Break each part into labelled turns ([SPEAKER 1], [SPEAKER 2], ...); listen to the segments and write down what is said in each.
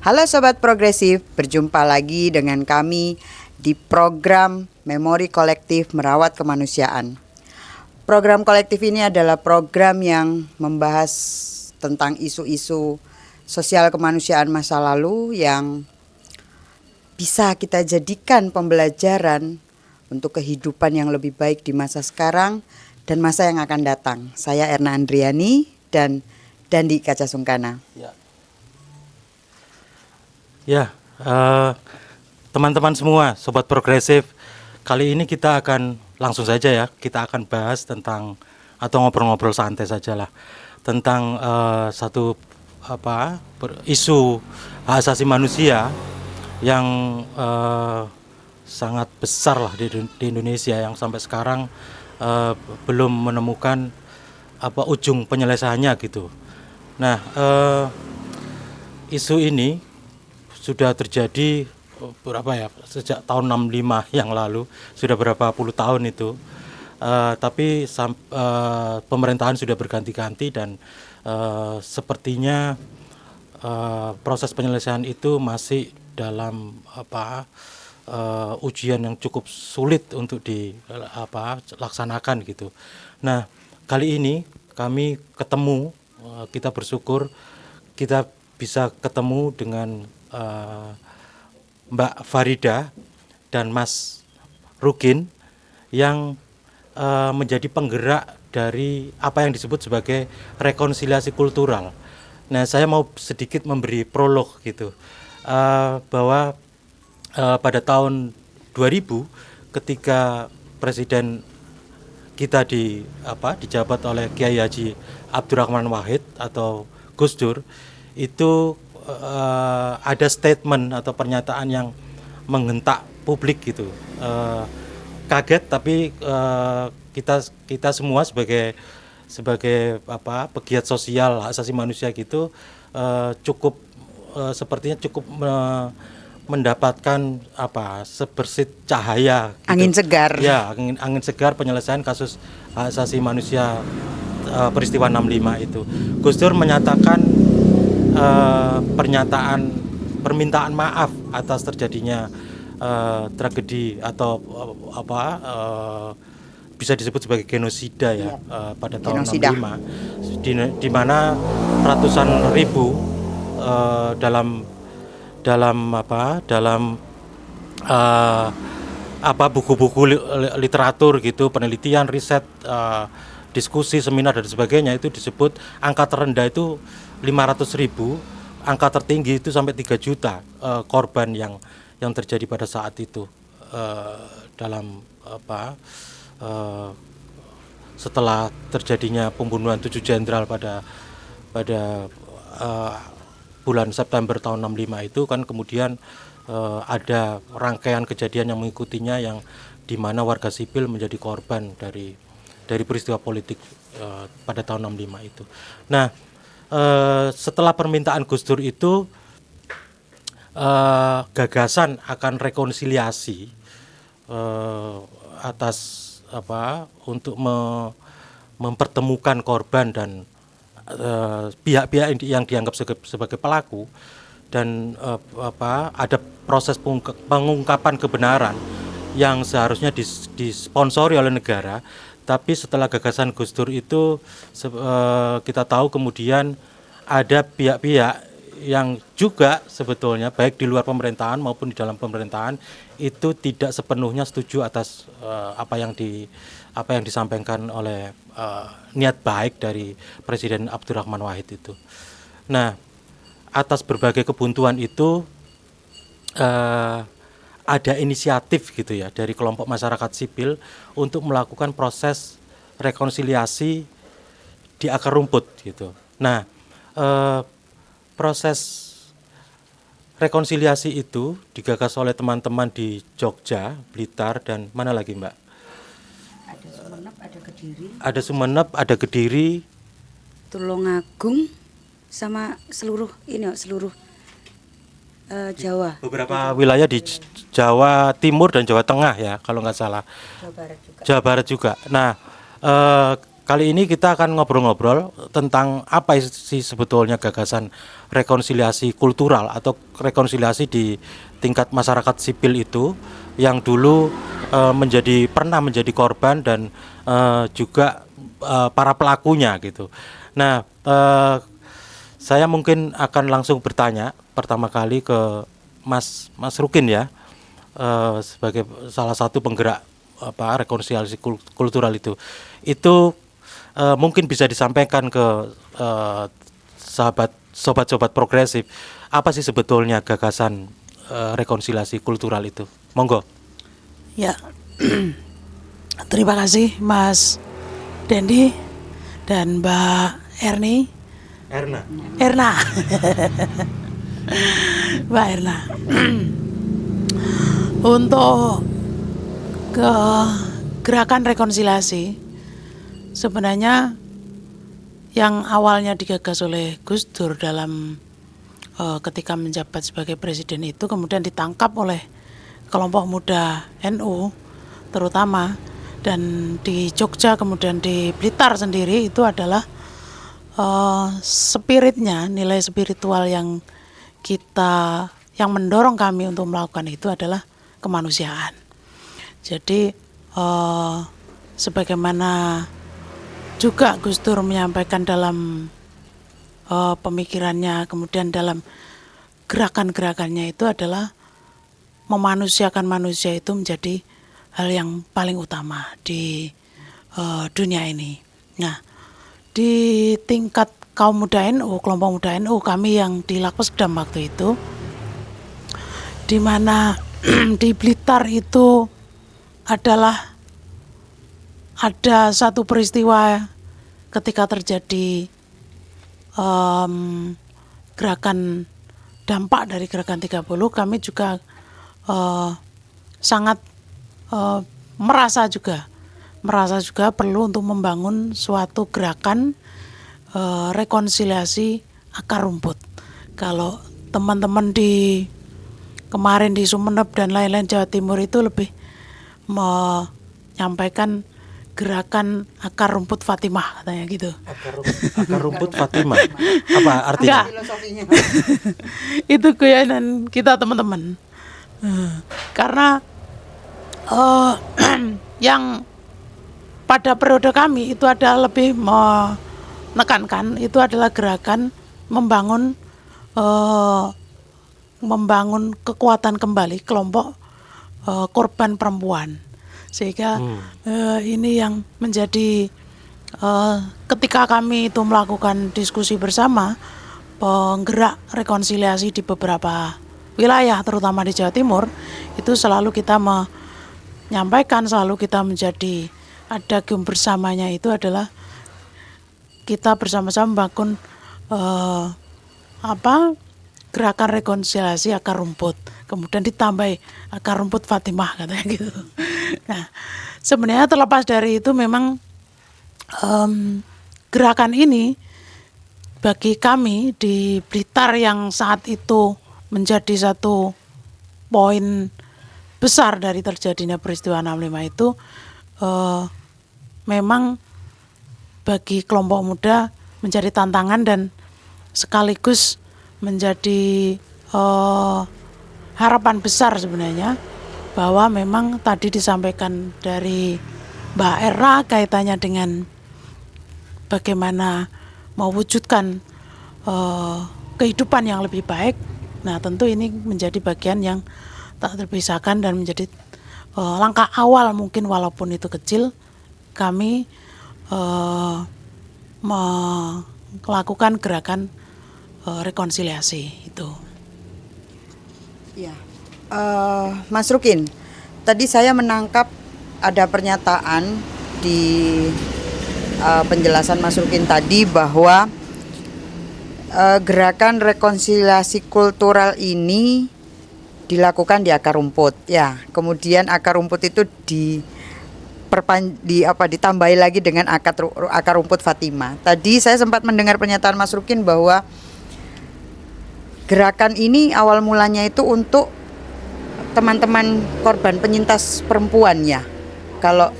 [SPEAKER 1] Halo Sobat Progresif, berjumpa lagi dengan kami di program Memori Kolektif Merawat Kemanusiaan. Program kolektif ini adalah program yang membahas tentang isu-isu sosial kemanusiaan masa lalu yang bisa kita jadikan pembelajaran untuk kehidupan yang lebih baik di masa sekarang dan masa yang akan datang. Saya Erna Andriani dan Dandi Kaca Sungkana.
[SPEAKER 2] Teman-teman semua, Sobat Progresif, kali ini kita akan langsung saja ya, kita akan bahas tentang atau ngobrol-ngobrol santai saja lah tentang isu hak asasi manusia yang sangat besar lah di Indonesia yang sampai sekarang belum menemukan ujung penyelesaiannya gitu. Nah, isu ini sudah terjadi sejak tahun 65 yang lalu, sudah berapa puluh tahun itu. Tapi pemerintahan sudah berganti-ganti dan sepertinya proses penyelesaian itu masih dalam ujian yang cukup sulit untuk dilaksanakan gitu. Nah, kali ini kami ketemu, kita bersyukur kita bisa ketemu dengan Mbak Farida dan Mas Rukin yang menjadi penggerak dari apa yang disebut sebagai rekonsiliasi kultural. Nah, saya mau sedikit memberi prolog gitu, bahwa pada tahun 2000 ketika Presiden kita dijabat oleh Kiai Haji Abdurrahman Wahid atau Gus Dur, itu ada statement atau pernyataan yang menghentak publik gitu. Kaget, tapi kita semua sebagai pegiat sosial hak asasi manusia gitu sepertinya cukup mendapatkan sebersit cahaya gitu.
[SPEAKER 1] Angin segar.
[SPEAKER 2] Ya, angin segar penyelesaian kasus hak asasi manusia peristiwa 65 itu. Gus Dur menyatakan permintaan maaf atas terjadinya tragedi atau bisa disebut sebagai genosida ya, pada tahun 65, di mana ratusan ribu dalam buku-buku literatur gitu, penelitian, riset, diskusi, seminar dan sebagainya, itu disebut angka terendah itu 500.000, angka tertinggi itu sampai 3 juta korban yang terjadi pada saat itu, setelah terjadinya pembunuhan 7 jenderal pada bulan September tahun 65 itu kan. Kemudian ada rangkaian kejadian yang mengikutinya yang di mana warga sipil menjadi korban dari peristiwa politik pada tahun 65 itu. Nah, setelah permintaan Gus Dur itu, gagasan akan rekonsiliasi untuk mempertemukan korban dan pihak-pihak yang dianggap sebagai pelaku, dan ada proses pengungkapan kebenaran yang seharusnya disponsori oleh negara. Tapi setelah gagasan Gus Dur itu, kita tahu kemudian ada pihak-pihak yang juga sebetulnya baik di luar pemerintahan maupun di dalam pemerintahan itu tidak sepenuhnya setuju atas apa yang disampaikan oleh niat baik dari Presiden Abdurrahman Wahid itu. Nah, atas berbagai kebuntuan itu ada inisiatif gitu ya dari kelompok masyarakat sipil untuk melakukan proses rekonsiliasi di akar rumput gitu. Nah, proses rekonsiliasi itu digagas oleh teman-teman di Jogja, Blitar, dan mana lagi, Mbak?
[SPEAKER 3] Ada Sumenep, ada Kediri.
[SPEAKER 2] Ada Sumenep, ada Kediri,
[SPEAKER 3] Tulungagung, sama seluruh Jawa.
[SPEAKER 2] beberapa wilayah di Jawa Timur dan Jawa Tengah ya, kalau nggak salah.
[SPEAKER 3] Jawa Barat juga.
[SPEAKER 2] Jawa Barat juga. Nah, kali ini kita akan ngobrol-ngobrol tentang apa sih sebetulnya gagasan rekonsiliasi kultural atau rekonsiliasi di tingkat masyarakat sipil itu yang dulu pernah menjadi korban dan juga para pelakunya gitu. Nah, saya mungkin akan langsung bertanya pertama kali ke Mas Rukin ya, sebagai salah satu penggerak rekonsiliasi kultural itu mungkin bisa disampaikan ke sobat-sobat progresif, apa sih sebetulnya gagasan rekonsiliasi kultural itu? Monggo.
[SPEAKER 4] Ya, terima kasih Mas Dendi dan Mbak Erna. Mbak Erna. Untuk ke gerakan rekonsiliasi, sebenarnya yang awalnya digagas oleh Gus Dur dalam ketika menjabat sebagai presiden itu kemudian ditangkap oleh kelompok muda NU terutama, dan di Jogja kemudian di Blitar sendiri itu adalah spiritnya, nilai spiritual yang mendorong kami untuk melakukan itu adalah kemanusiaan. Jadi sebagaimana juga Gus Dur menyampaikan dalam pemikirannya, kemudian dalam gerakan-gerakannya itu adalah memanusiakan manusia itu menjadi hal yang paling utama di dunia ini. Nah, di tingkat kaum muda NU, kelompok muda NU kami yang di Lakpesdam waktu itu, di mana di Blitar itu adalah ada satu peristiwa ketika terjadi gerakan dampak dari gerakan 30, kami juga sangat merasa juga perlu untuk membangun suatu gerakan rekonsiliasi akar rumput. Kalau teman-teman kemarin di Sumeneb dan lain-lain Jawa Timur itu lebih menyampaikan gerakan akar rumput Fatimah katanya gitu.
[SPEAKER 2] Akar rumput Fatimah. Apa artinya?
[SPEAKER 4] Itu guyonan kita teman-teman. Karena yang pada periode kami itu ada lebih menekankan itu adalah gerakan membangun kekuatan kembali kelompok korban perempuan, sehingga ini yang menjadi ketika kami itu melakukan diskusi bersama penggerak rekonsiliasi di beberapa wilayah terutama di Jawa Timur, itu selalu kita menyampaikan, selalu kita menjadi adagum bersamanya itu adalah kita bersama-sama membangun gerakan rekonsiliasi akar rumput, kemudian ditambahi akar rumput Fatimah katanya gitu. Nah, sebenarnya terlepas dari itu memang gerakan ini bagi kami di Blitar yang saat itu menjadi satu poin besar dari terjadinya peristiwa 65 itu memang bagi kelompok muda menjadi tantangan dan sekaligus menjadi harapan besar sebenarnya, bahwa memang tadi disampaikan dari Mbak Era kaitannya dengan bagaimana mewujudkan kehidupan yang lebih baik. Nah, tentu ini menjadi bagian yang tak terpisahkan dan menjadi langkah awal mungkin walaupun itu kecil kami melakukan gerakan rekonsiliasi itu.
[SPEAKER 1] Ya, Mas Rukin, tadi saya menangkap ada pernyataan di penjelasan Mas Rukin tadi bahwa gerakan rekonsiliasi kultural ini dilakukan di akar rumput. Ya, kemudian akar rumput itu ditambahi lagi dengan akar rumput Fatimah. Tadi saya sempat mendengar pernyataan Mas Rukin bahwa gerakan ini awal mulanya itu untuk teman-teman korban penyintas perempuan ya. Kalau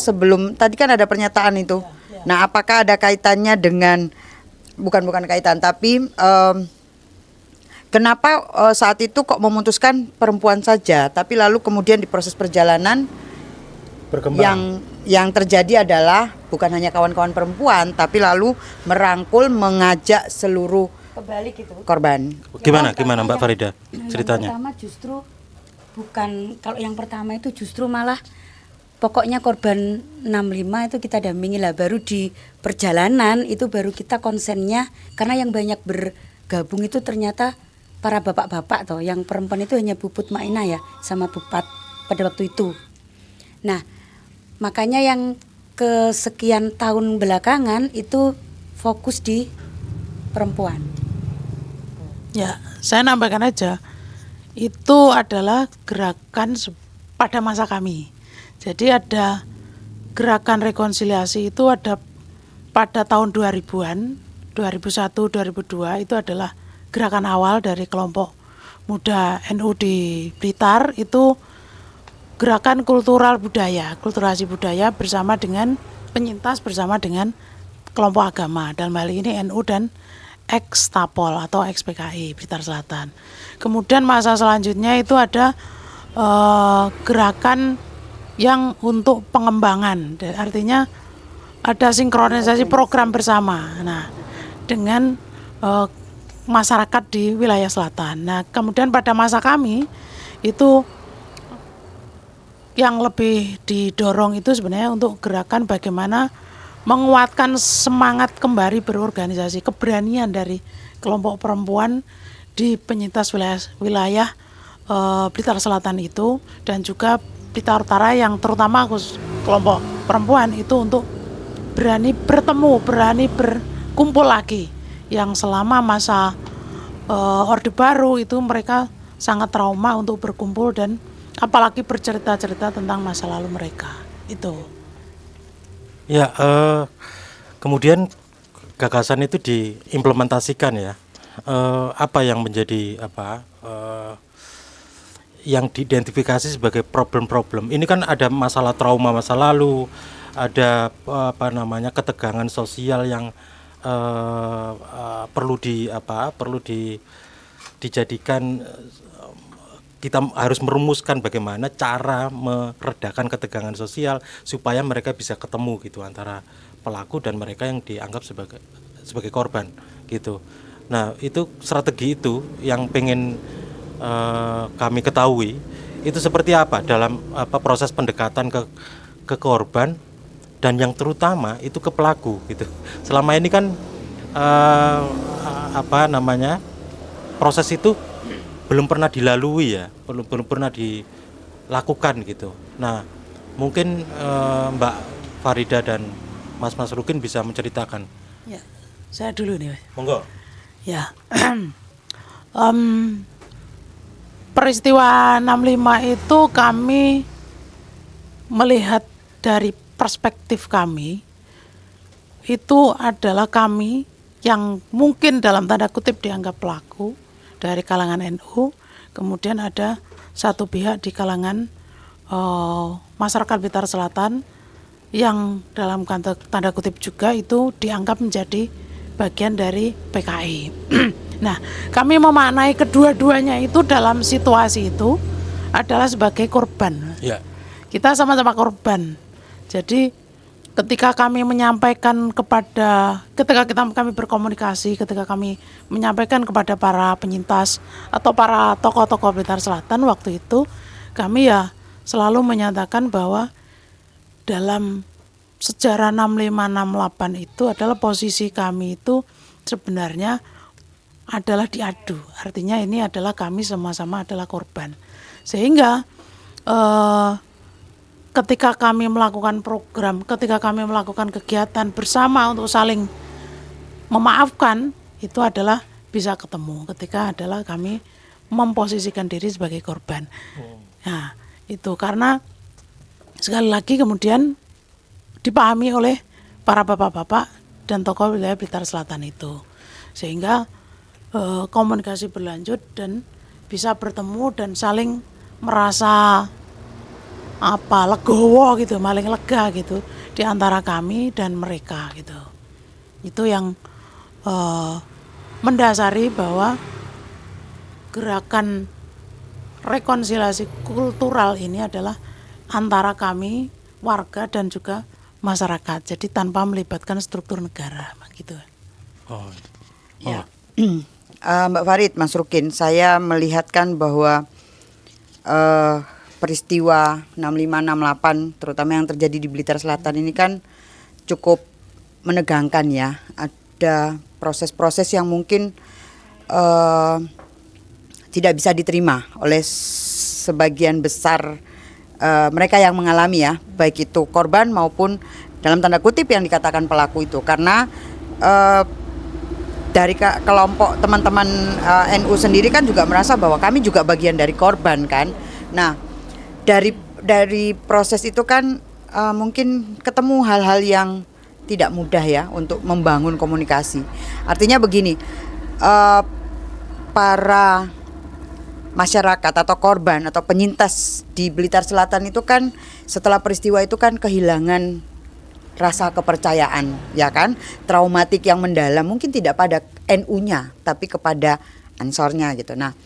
[SPEAKER 1] sebelum tadi kan ada pernyataan itu. Nah, apakah ada kaitannya dengan bukan kaitan tapi kenapa saat itu kok memutuskan perempuan saja, tapi lalu kemudian di proses perjalanan
[SPEAKER 2] Berkembang.
[SPEAKER 1] yang terjadi adalah bukan hanya kawan-kawan perempuan, tapi lalu merangkul, mengajak seluruh
[SPEAKER 3] Kebalik gitu.
[SPEAKER 1] korban.
[SPEAKER 2] Gimana Mbak Farida
[SPEAKER 3] Yang
[SPEAKER 2] ceritanya?
[SPEAKER 3] pertama justru bukan, kalau yang pertama itu justru malah pokoknya korban 65 itu kita dampingi lah, baru di perjalanan itu baru kita konsennya, karena yang banyak bergabung itu ternyata para bapak-bapak toh, yang perempuan itu hanya Puput Maina ya sama Bupat pada waktu itu. Nah, makanya yang kesekian tahun belakangan itu fokus di perempuan.
[SPEAKER 4] Ya, saya nambahkan aja. Itu adalah gerakan pada masa kami. Jadi ada gerakan rekonsiliasi itu ada pada tahun 2000-an, 2001, 2002 itu adalah gerakan awal dari kelompok muda NU di Blitar. Itu gerakan kulturasi budaya bersama dengan penyintas, bersama dengan kelompok agama, dalam hal ini NU dan ex-Tapol atau ex-PKI Blitar Selatan. Kemudian masa selanjutnya itu ada gerakan yang untuk pengembangan, artinya ada sinkronisasi program bersama. Nah, dengan masyarakat di wilayah selatan. Nah, kemudian pada masa kami itu yang lebih didorong itu sebenarnya untuk gerakan bagaimana menguatkan semangat kembali berorganisasi, keberanian dari kelompok perempuan di penyintas wilayah Blitar Selatan itu, dan juga Blitar Utara yang terutama kelompok perempuan itu untuk berani bertemu, berani berkumpul lagi, yang selama masa Orde Baru itu mereka sangat trauma untuk berkumpul dan apalagi bercerita-cerita tentang masa lalu mereka itu.
[SPEAKER 2] Ya, kemudian gagasan itu diimplementasikan ya. Apa yang menjadi yang diidentifikasi sebagai problem-problem? Ini kan ada masalah trauma masa lalu, ada ketegangan sosial yang perlu dijadikan. Kita harus merumuskan bagaimana cara meredakan ketegangan sosial supaya mereka bisa ketemu gitu antara pelaku dan mereka yang dianggap sebagai korban gitu. Nah, itu strategi itu yang pengen kami ketahui itu seperti apa dalam proses pendekatan ke korban, dan yang terutama itu ke pelaku gitu. Selama ini kan proses itu belum pernah dilalui ya, belum pernah dilakukan gitu. Nah, mungkin Mbak Farida dan Mas Rukin bisa menceritakan.
[SPEAKER 4] Ya, saya dulu nih.
[SPEAKER 2] Monggo.
[SPEAKER 4] Ya, peristiwa 65 itu kami melihat dari perspektif kami, itu adalah kami yang mungkin dalam tanda kutip dianggap pelaku dari kalangan NU, kemudian ada satu pihak di kalangan masyarakat Blitar Selatan yang dalam tanda kutip juga itu dianggap menjadi bagian dari PKI. Nah, kami memaknai kedua-duanya itu dalam situasi itu adalah sebagai korban.
[SPEAKER 2] Ya.
[SPEAKER 4] Kita sama-sama korban. Jadi ketika kami menyampaikan ketika kami berkomunikasi, ketika kami menyampaikan kepada para penyintas atau para tokoh-tokoh Blitar Selatan waktu itu, kami ya selalu menyatakan bahwa dalam sejarah 65-68 itu adalah posisi kami itu sebenarnya adalah diadu. Artinya ini adalah kami sama-sama adalah korban. Sehingga ketika kami melakukan program, ketika kami melakukan kegiatan bersama untuk saling memaafkan, itu adalah bisa ketemu ketika adalah kami memposisikan diri sebagai korban. Nah, itu karena sekali lagi kemudian dipahami oleh para bapak-bapak dan tokoh wilayah Blitar Selatan itu, sehingga komunikasi berlanjut dan bisa bertemu dan saling merasa legowo gitu, paling lega gitu di antara kami dan mereka gitu. Itu yang mendasari bahwa gerakan rekonsiliasi kultural ini adalah antara kami warga dan juga masyarakat. Jadi tanpa melibatkan struktur negara gitu.
[SPEAKER 2] Oh.
[SPEAKER 1] Ya. Mbak Farid, Mas Rukin, saya melihatkan bahwa peristiwa 6568 terutama yang terjadi di Blitar Selatan ini kan cukup menegangkan ya. Ada proses-proses yang mungkin tidak bisa diterima oleh sebagian besar mereka yang mengalami ya, baik itu korban maupun dalam tanda kutip yang dikatakan pelaku itu, karena dari kelompok teman-teman NU sendiri kan juga merasa bahwa kami juga bagian dari korban kan. Nah, dari proses itu kan mungkin ketemu hal-hal yang tidak mudah ya untuk membangun komunikasi. Artinya begini, para masyarakat atau korban atau penyintas di Blitar Selatan itu kan setelah peristiwa itu kan kehilangan rasa kepercayaan, ya kan, traumatik yang mendalam, mungkin tidak pada NU-nya tapi kepada Ansornya gitu. Nah,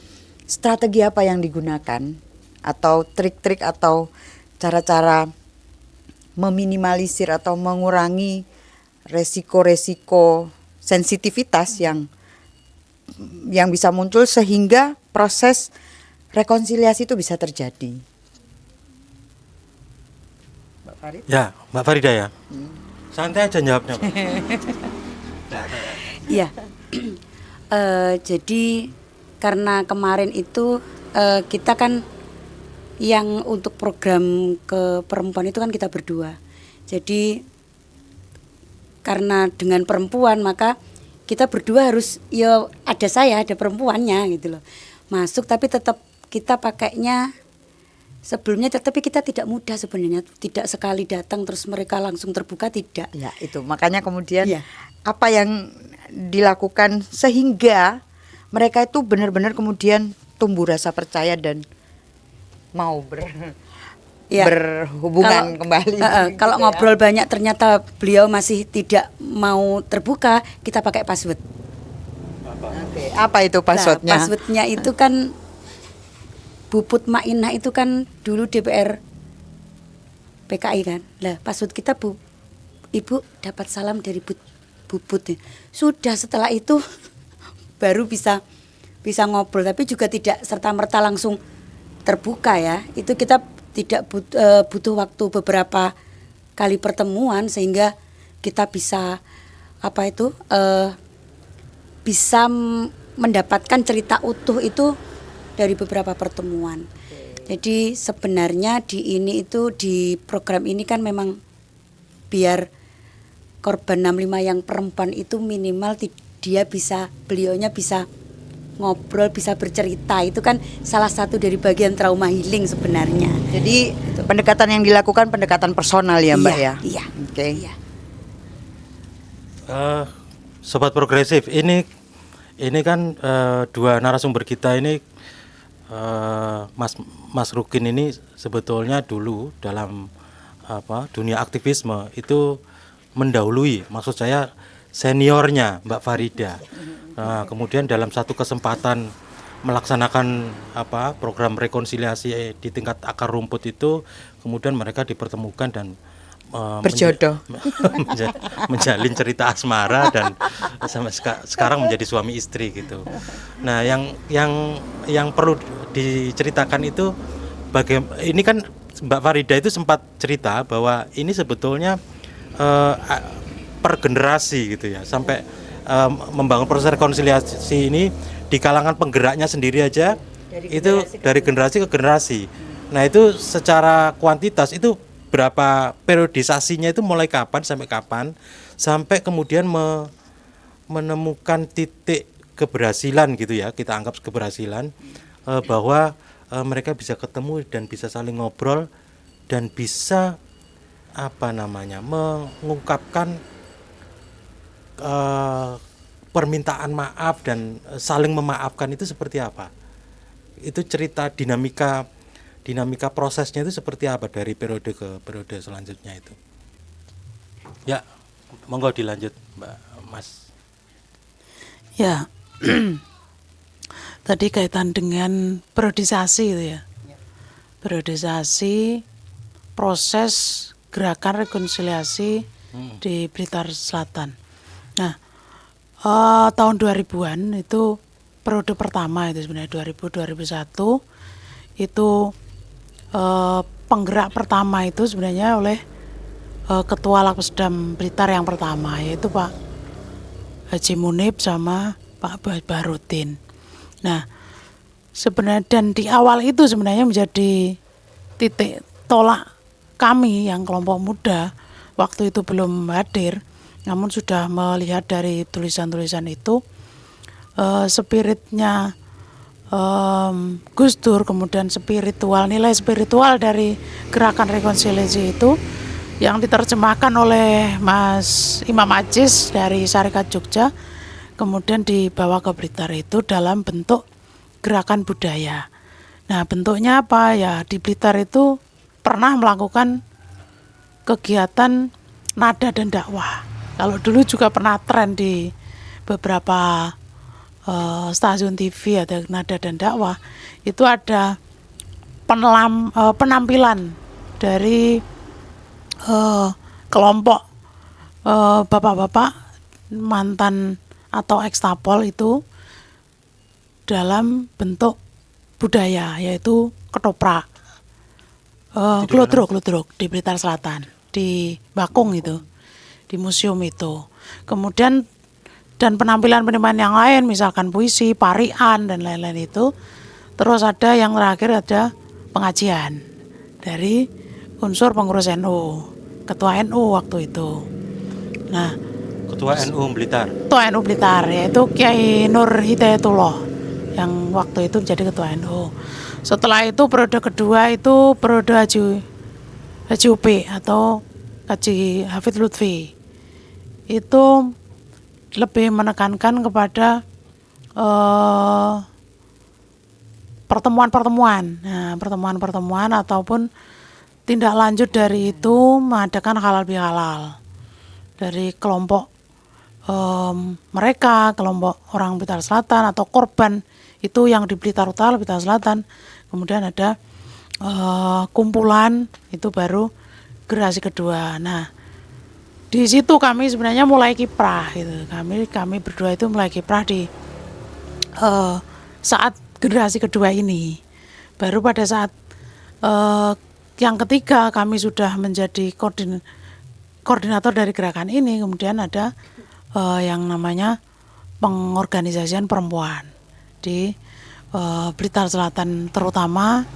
[SPEAKER 1] strategi apa yang digunakan atau trik-trik atau cara-cara meminimalisir atau mengurangi resiko-resiko sensitivitas yang bisa muncul sehingga proses rekonsiliasi itu bisa terjadi? Mbak Farid?
[SPEAKER 2] Ya, Mbak Farida ya. Santai aja jawabnya, Pak.
[SPEAKER 3] Iya. Jadi karena kemarin itu kita kan yang untuk program ke perempuan itu kan kita berdua. Jadi karena dengan perempuan maka kita berdua harus ya ada saya, ada perempuannya gitu loh. Masuk tapi tetap kita pakainya sebelumnya, tetapi kita tidak mudah sebenarnya, tidak sekali datang terus mereka langsung terbuka, tidak.
[SPEAKER 1] Ya, itu makanya kemudian
[SPEAKER 3] Ya.
[SPEAKER 1] apa yang dilakukan sehingga mereka itu benar-benar kemudian tumbuh rasa percaya dan mau
[SPEAKER 3] Ya.
[SPEAKER 1] berhubungan kembali.
[SPEAKER 3] Kalau
[SPEAKER 1] gitu
[SPEAKER 3] ngobrol banyak ternyata beliau masih tidak mau terbuka, kita pakai password.
[SPEAKER 1] Oke, apa itu passwordnya?
[SPEAKER 3] Nah, passwordnya itu kan Puput Mainah itu kan dulu DPR PKI kan. Lah password kita Ibu dapat salam dari Puput. Sudah setelah itu baru bisa ngobrol, tapi juga tidak serta-merta langsung terbuka ya. Itu kita tidak butuh waktu beberapa kali pertemuan sehingga kita bisa bisa mendapatkan cerita utuh itu dari beberapa pertemuan. Jadi sebenarnya di program ini kan memang biar korban 65 yang perempuan itu minimal beliaunya bisa ngobrol, bisa bercerita. Itu kan salah satu dari bagian trauma healing sebenarnya.
[SPEAKER 1] Jadi pendekatan yang dilakukan pendekatan personal ya, Mbak ya.
[SPEAKER 3] Iya.
[SPEAKER 1] Oke.
[SPEAKER 3] Iya.
[SPEAKER 2] Sobat Progresif, ini kan dua narasumber kita ini, Mas Rukin ini sebetulnya dulu dalam dunia aktivisme itu mendahului, maksud saya seniornya Mbak Farida. Kemudian dalam satu kesempatan melaksanakan program rekonsiliasi di tingkat akar rumput itu, kemudian mereka dipertemukan dan
[SPEAKER 1] Berjodoh.
[SPEAKER 2] menjalin cerita asmara dan sampai sekarang menjadi suami istri gitu. Nah, yang perlu diceritakan itu ini kan Mbak Farida itu sempat cerita bahwa ini sebetulnya per generasi gitu ya, sampai membangun proses rekonsiliasi ini di kalangan penggeraknya sendiri aja dari generasi ke generasi. Nah, itu secara kuantitas itu berapa periodisasinya, itu mulai kapan sampai kemudian menemukan titik keberhasilan gitu ya, kita anggap keberhasilan bahwa mereka bisa ketemu dan bisa saling ngobrol dan bisa mengungkapkan permintaan maaf dan saling memaafkan. Itu seperti apa? Itu cerita dinamika dinamika prosesnya itu seperti apa dari periode ke periode selanjutnya itu. Ya, monggo dilanjut Mbak Mas.
[SPEAKER 4] Ya, tadi kaitan dengan periodisasi itu ya. Periodisasi proses gerakan rekonsiliasi di Blitar Selatan. Nah, tahun 2000-an itu periode pertama itu sebenarnya 2000-2001 itu penggerak pertama itu sebenarnya oleh Ketua Lakpesdam Blitar yang pertama, yaitu Pak Haji Munib sama Pak Bahrudin. Nah, sebenarnya dan di awal itu sebenarnya menjadi titik tolak kami yang kelompok muda waktu itu belum hadir, namun sudah melihat dari tulisan-tulisan itu spiritnya Gus Dur, kemudian nilai spiritual dari gerakan rekonsiliasi itu yang diterjemahkan oleh Mas Imam Ajis dari Syarikat Jogja, kemudian dibawa ke Blitar itu dalam bentuk gerakan budaya. Nah, bentuknya apa ya? Di Blitar itu pernah melakukan kegiatan nada dan dakwah. Kalau dulu juga pernah tren di beberapa stasiun TV ada nada dan dakwah, itu ada penampilan dari kelompok bapak-bapak mantan atau ekstapol itu dalam bentuk budaya, yaitu ketoprak, glodrok di Blitar Selatan, di Bakung itu, di museum itu. Kemudian dan penampilan yang lain, misalkan puisi, parian dan lain-lain itu. Terus ada yang terakhir ada pengajian dari unsur pengurus NU, ketua NU waktu itu. Nah,
[SPEAKER 2] Ketua NU Blitar.
[SPEAKER 4] Ketua NU Blitar yaitu Kiai Nur Hidayatullah yang waktu itu menjadi ketua NU. Setelah itu periode kedua itu periode Haji UP atau Haji Hafidz Lutfi. Itu lebih menekankan kepada pertemuan-pertemuan. Nah, pertemuan-pertemuan ataupun tindak lanjut dari itu mengadakan halal bihalal dari kelompok mereka, kelompok orang Blitar Selatan atau korban itu yang di Blitar Utara, Blitar Selatan. Kemudian ada kumpulan, itu baru generasi kedua. Nah, di situ kami sebenarnya mulai kiprah gitu. Kami berdua itu mulai kiprah di saat generasi kedua ini. Baru pada saat yang ketiga kami sudah menjadi koordinator dari gerakan ini, kemudian ada yang namanya pengorganisasian perempuan di Blitar Selatan terutama,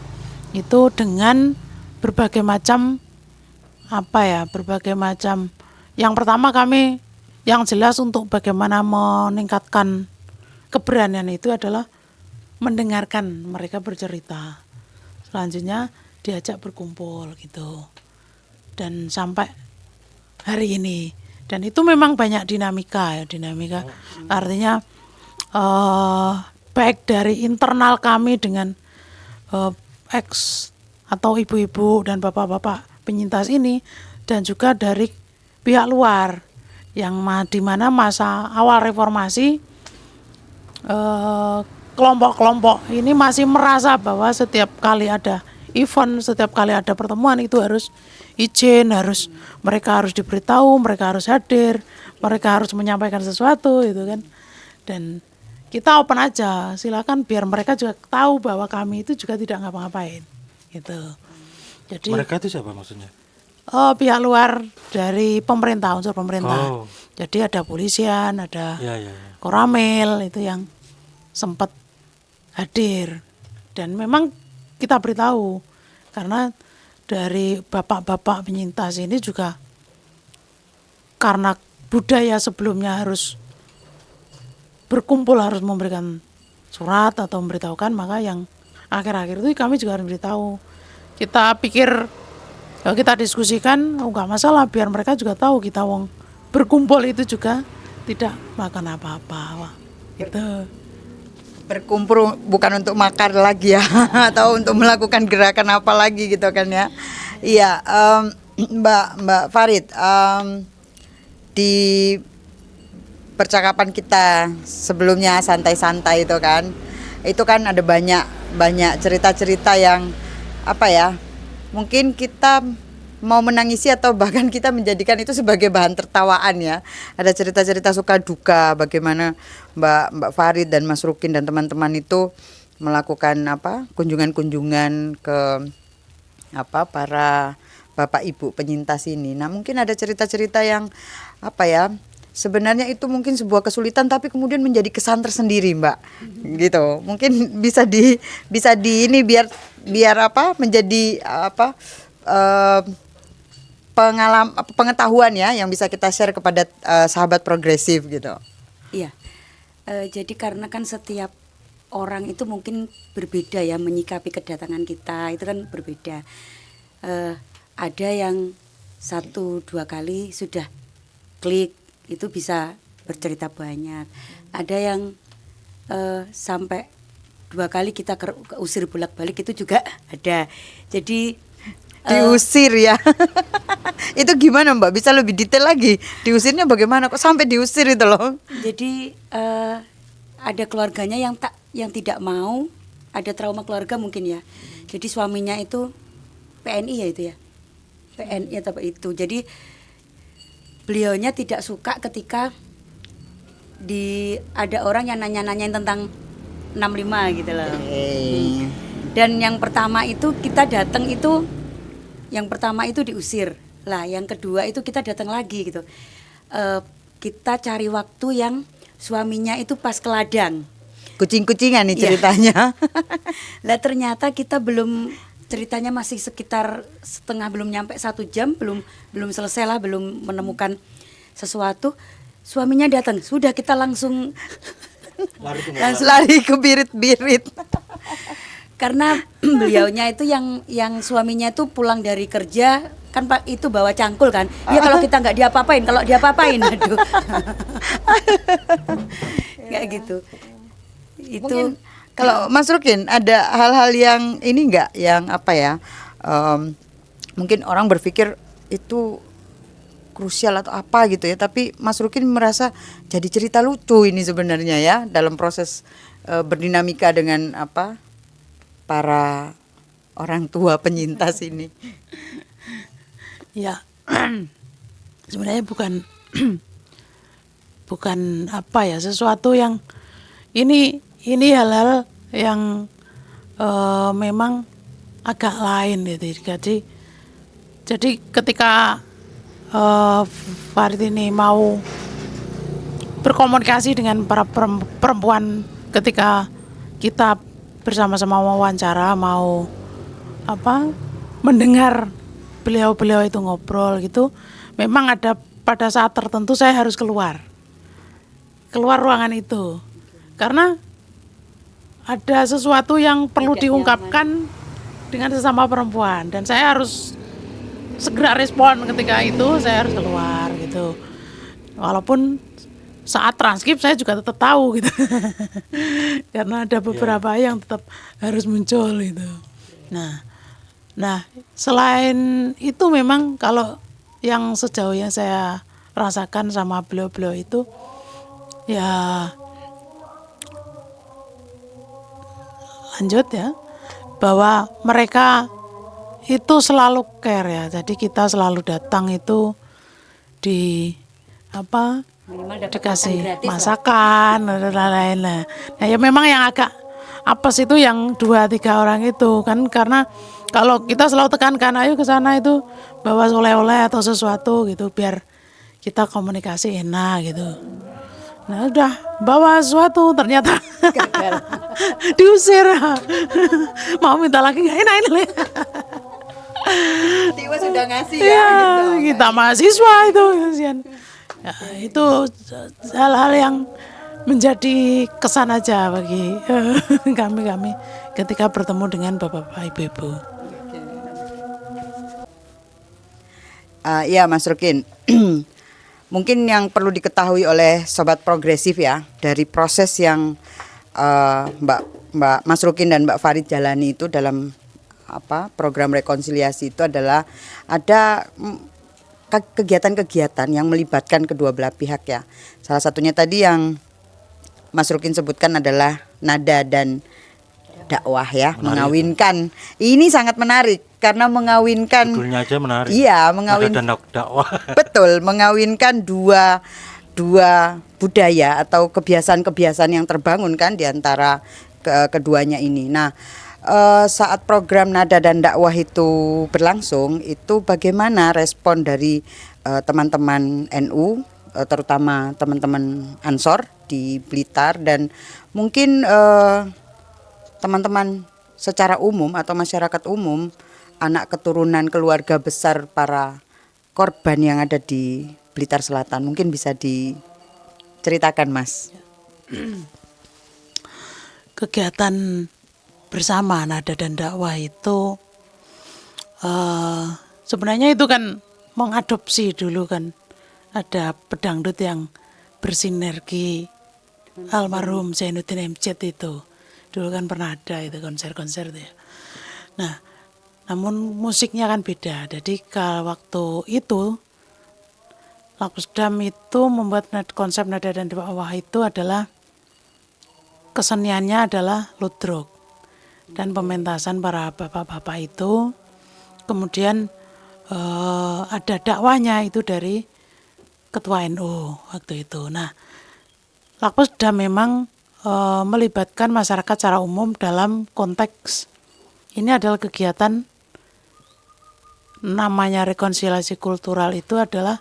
[SPEAKER 4] itu dengan berbagai macam yang pertama kami yang jelas untuk bagaimana meningkatkan keberanian itu adalah mendengarkan mereka bercerita. Selanjutnya diajak berkumpul gitu. Dan sampai hari ini. Dan itu memang banyak dinamika. Artinya baik dari internal kami dengan ex atau ibu-ibu dan bapak-bapak penyintas ini, dan juga dari pihak luar yang di mana masa awal reformasi kelompok-kelompok ini masih merasa bahwa setiap kali ada event, setiap kali ada pertemuan itu harus izin, mereka harus diberitahu, mereka harus hadir, mereka harus menyampaikan sesuatu gitu kan. Dan kita open aja, silakan biar mereka juga tahu bahwa kami itu juga tidak ngapa-ngapain gitu. Jadi
[SPEAKER 2] mereka itu siapa maksudnya?
[SPEAKER 4] Pihak luar dari pemerintah, unsur pemerintah. Jadi ada polisian, ada Koramil itu yang sempat hadir. Dan memang kita beritahu karena dari bapak-bapak penyintas ini juga karena budaya sebelumnya harus berkumpul, harus memberikan surat atau memberitahukan, maka yang akhir-akhir itu kami juga harus beritahu. Kita pikir kita diskusikan, nggak masalah, biar mereka juga tahu kita berkumpul itu juga tidak makan apa-apa, gitu.
[SPEAKER 1] berkumpul bukan untuk makar lagi ya atau untuk melakukan gerakan apa lagi gitu kan ya. Iya, Mbak Farid, di percakapan kita sebelumnya santai-santai itu kan ada banyak cerita-cerita yang apa ya, mungkin kita mau menangisi atau bahkan kita menjadikan itu sebagai bahan tertawaan ya. Ada cerita-cerita suka duka bagaimana Mbak Farid dan Mas Rukin dan teman-teman itu melakukan kunjungan-kunjungan ke para Bapak Ibu penyintas ini. Nah, mungkin ada cerita-cerita yang sebenarnya itu mungkin sebuah kesulitan tapi kemudian menjadi kesan tersendiri, Mbak. Gitu. Mungkin bisa di ini biar menjadi pengetahuan ya yang bisa kita share kepada sahabat progresif gitu.
[SPEAKER 3] Iya. Jadi karena kan setiap orang itu mungkin berbeda ya menyikapi kedatangan kita, itu kan berbeda. Ada yang 1-2 kali sudah klik, itu bisa bercerita banyak. Ada yang sampai 2 kali kita usir bolak-balik, itu juga ada. Jadi
[SPEAKER 1] diusir ya. Itu gimana Mbak? Bisa lebih detail lagi. Diusirnya bagaimana kok sampai diusir itu loh?
[SPEAKER 3] Jadi ada keluarganya yang tidak mau, ada trauma keluarga mungkin ya. Jadi suaminya itu PNI ya itu ya. PNI atau itu. Jadi beliaunya tidak suka ketika ada orang yang nanya-nanyain tentang 65 gitu loh. Dan yang pertama itu kita datang itu, yang pertama itu diusir lah, yang kedua itu kita datang lagi gitu. Kita cari waktu yang suaminya itu pas ke ladang.
[SPEAKER 1] Kucing-kucingan nih ceritanya.
[SPEAKER 3] Lah ternyata kita ceritanya masih sekitar setengah, belum nyampe 1 jam, belum selesai lah, belum menemukan sesuatu. Suaminya datang, sudah kita langsung
[SPEAKER 1] lari ke birit-birit.
[SPEAKER 3] Karena beliaunya itu yang suaminya itu pulang dari kerja kan Pak itu bawa cangkul kan. Ya kalau kita nggak diapa-apain, kalau diapa-apain aduh. Kayak gitu. Itu
[SPEAKER 1] mungkin, kalau Mas Rukin ada hal-hal yang ini nggak yang mungkin orang berpikir itu krusial atau apa gitu ya, tapi Mas Rukin merasa jadi cerita lucu ini sebenarnya ya dalam proses berdinamika dengan para orang tua penyintas ini.
[SPEAKER 4] Ya, sebenarnya bukan sesuatu yang ini hal-hal yang memang agak lain gitu. Jadi ketika Farid ini mau berkomunikasi dengan para perempuan, ketika kita bersama-sama wawancara, mau mendengar beliau itu ngobrol gitu, memang ada pada saat tertentu saya harus keluar ruangan itu karena ada sesuatu yang perlu diungkapkan dengan sesama perempuan dan saya harus segera respon. Ketika itu saya harus keluar gitu, walaupun saat transkrip saya juga tetap tahu gitu karena ada beberapa yang tetap harus muncul gitu. Nah selain itu memang kalau yang sejauh yang saya rasakan sama beliau itu ya lanjut ya, bahwa mereka itu selalu care ya. Jadi kita selalu datang itu dikasih masakan dan lain-lain. Nah ya memang yang agak apes itu yang 2-3 orang itu kan, karena kalau kita selalu tekankan ayo ke sana itu bawa oleh-oleh atau sesuatu gitu biar kita komunikasi enak gitu. Nah udah bawa sesuatu ternyata diusir. Mau minta lagi nggak enak ini.
[SPEAKER 1] Tiwa sudah ngasih
[SPEAKER 4] ya gitu. Kita mahasiswa itu kasihan. Ya, itu hal-hal yang menjadi kesan aja bagi kami ketika bertemu dengan bapak-bapak, ibu-ibu.
[SPEAKER 1] Ya Mas Rukin, mungkin yang perlu diketahui oleh sobat progresif ya dari proses yang Mbak Mbak Mas Rukin dan Mbak Farid jalani itu dalam program rekonsiliasi itu adalah ada kegiatan-kegiatan yang melibatkan kedua belah pihak ya. Salah satunya tadi yang Mas Rukin sebutkan adalah nada dan dakwah ya, mengawinkan. Ini sangat menarik karena mengawinkan.
[SPEAKER 2] Judulnya aja menarik.
[SPEAKER 1] Iya,
[SPEAKER 2] Dan dakwah.
[SPEAKER 1] Betul, mengawinkan dua budaya atau kebiasaan-kebiasaan yang terbangun kan di antara keduanya ini. Nah, saat program nada dan dakwah itu berlangsung, itu bagaimana respon dari teman-teman NU, terutama teman-teman Ansor di Blitar, dan mungkin teman-teman secara umum atau masyarakat umum, anak keturunan keluarga besar para korban yang ada di Blitar Selatan. Mungkin bisa diceritakan, Mas.
[SPEAKER 4] Kegiatan bersama nada dan dakwah itu sebenarnya itu kan mengadopsi dulu kan, ada pedangdut yang bersinergi almarhum Zainuddin MZ itu. Dulu kan pernah ada itu konser-konser itu ya. Nah, namun musiknya kan beda. Jadi kalau waktu itu Lakpusdam itu membuat konsep nada dan dakwah itu adalah keseniannya adalah ludruk dan pementasan para bapak-bapak itu. Kemudian ada dakwahnya itu dari Ketua NU waktu itu. Nah, Lakpusdam memang melibatkan masyarakat secara umum dalam konteks ini adalah kegiatan namanya rekonsiliasi kultural, itu adalah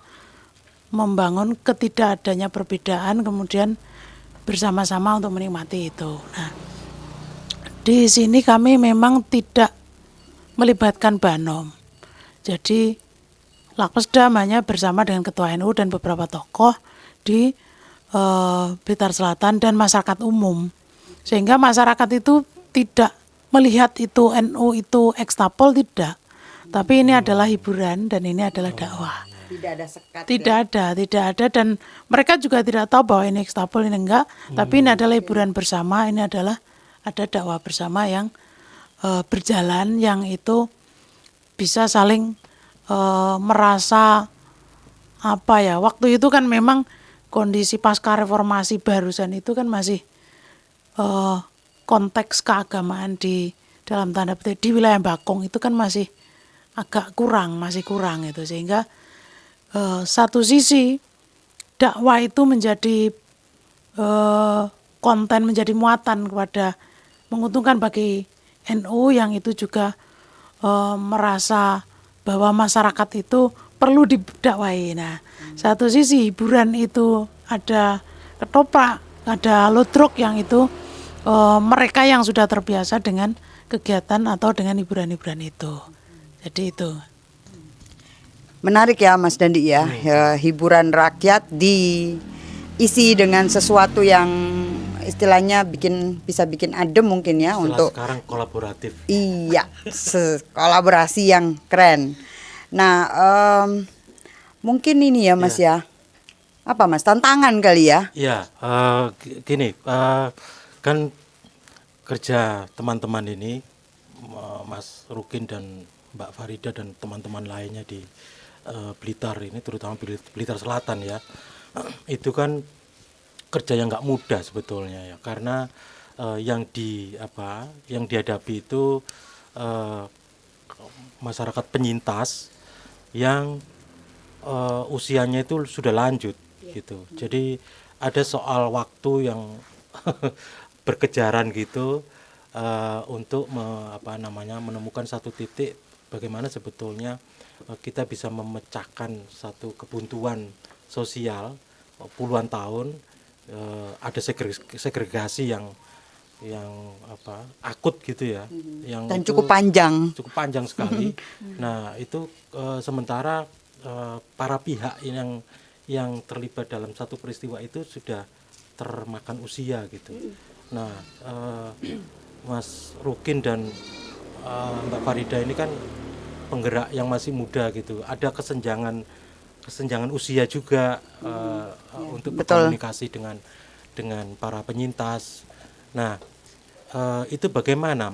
[SPEAKER 4] membangun ketidakadanya perbedaan kemudian bersama-sama untuk menikmati itu. Nah, di sini kami memang tidak melibatkan Banom. Jadi Lakpusdam hanya bersama dengan Ketua NU dan beberapa tokoh di Blitar Selatan dan masyarakat umum, sehingga masyarakat itu tidak melihat itu NU itu ekstapol, tidak, tapi ini adalah hiburan dan ini adalah dakwah.
[SPEAKER 1] Tidak ada sekat.
[SPEAKER 4] Tidak ada, dan mereka juga tidak tahu bahwa ini ekstapol, ini enggak, tapi ini adalah hiburan bersama, ini adalah ada dakwah bersama yang berjalan, yang itu bisa saling merasa waktu itu kan memang kondisi pasca reformasi barusan itu kan masih konteks keagamaan di dalam tanda petik di wilayah Bakong itu kan masih agak masih kurang itu, sehingga satu sisi dakwah itu menjadi konten, menjadi muatan kepada menguntungkan bagi NU yang itu juga merasa bahwa masyarakat itu perlu didakwahi. Nah, satu sisi hiburan itu ada ketoprak, ada ludruk yang itu mereka yang sudah terbiasa dengan kegiatan atau dengan hiburan-hiburan itu. Jadi itu.
[SPEAKER 1] Menarik ya Mas Dandi ya, hiburan rakyat diisi dengan sesuatu yang istilahnya bisa bikin adem mungkin ya.
[SPEAKER 2] Setelah
[SPEAKER 1] untuk
[SPEAKER 2] sekarang kolaboratif.
[SPEAKER 1] Iya, kolaborasi yang keren. Nah, mungkin ini ya Mas ya. Apa Mas, tantangan kali ya?
[SPEAKER 2] Iya, gini, kan kerja teman-teman ini, Mas Rukin dan Mbak Farida dan teman-teman lainnya di Blitar ini, terutama Blitar Selatan ya, itu kan kerja yang nggak mudah sebetulnya ya, karena yang dihadapi itu masyarakat penyintas yang usianya itu sudah lanjut gitu. Jadi ada soal waktu yang berkejaran gitu untuk menemukan satu titik bagaimana sebetulnya kita bisa memecahkan satu kebuntuan sosial puluhan tahun. Ada segregasi yang akut gitu ya, yang
[SPEAKER 1] dan cukup panjang
[SPEAKER 2] sekali. Nah itu sementara para pihak yang terlibat dalam satu peristiwa itu sudah termakan usia gitu. Nah Mas Rukin dan Mbak Farida ini kan penggerak yang masih muda gitu, ada kesenjangan usia juga untuk berkomunikasi dengan para penyintas. Nah, itu bagaimana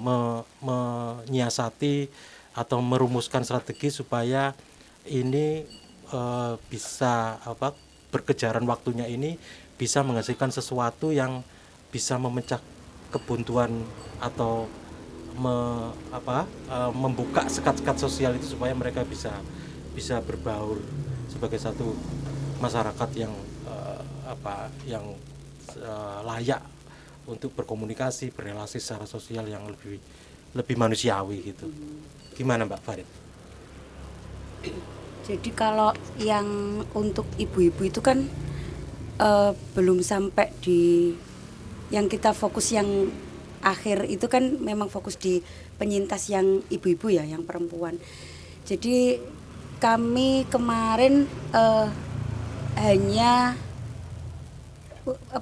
[SPEAKER 2] menyiasati atau merumuskan strategi supaya ini bisa berkejaran waktunya ini bisa menghasilkan sesuatu yang bisa memecah kebuntuan atau membuka sekat-sekat sosial itu supaya mereka bisa berbaur sebagai satu masyarakat yang layak untuk berkomunikasi, berrelasi secara sosial yang lebih manusiawi gitu. Gimana Mbak Farid?
[SPEAKER 3] Jadi kalau yang untuk ibu-ibu itu kan belum sampai di yang kita fokus yang akhir itu kan memang fokus di penyintas yang ibu-ibu ya, yang perempuan. Jadi kami kemarin hanya